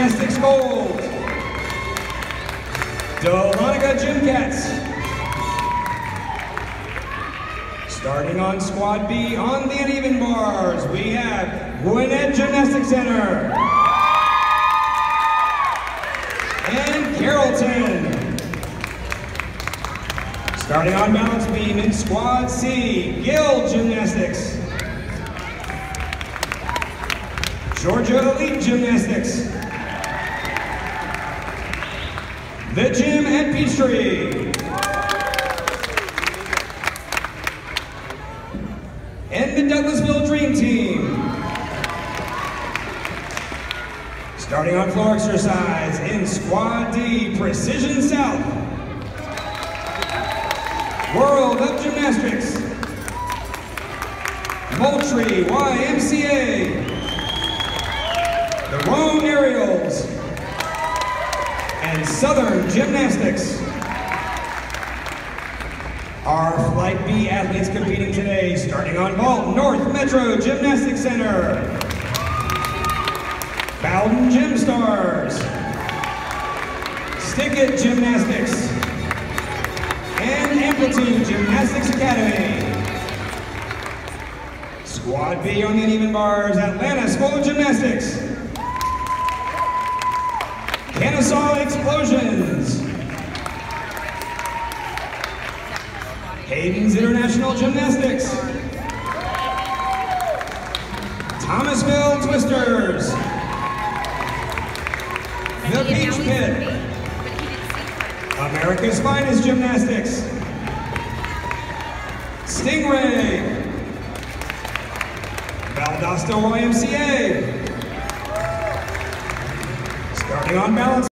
Gymnastics Gold. Dahlonega Gym Cats. Starting on Squad B on the uneven bars, we have Gwinnett Gymnastics Center and Carrollton. Starting on balance beam in Squad C, Gill Gymnastics, Georgia Elite Gymnastics, The Gym at Peachtree, and the Douglasville Dream Team. Starting on floor exercise in Squad D, Precision South, World of Gymnastics, Moultrie YMCA, the Rome Aerials, and Southern Gymnastics. Our Flight B athletes competing today, starting on vault, North Metro Gymnastics Center, Bowden Gym Stars, Stickett Gymnastics, and Amplitude Gymnastics Academy. Squad B on the uneven bars, Atlanta School of Gymnastics, Kennesaw Explosions, Hayden's International Gymnastics, Thomasville Twisters, The Beach Pit, America's Finest Gymnastics, Stingray, Valdosta YMCA. Starting on balance.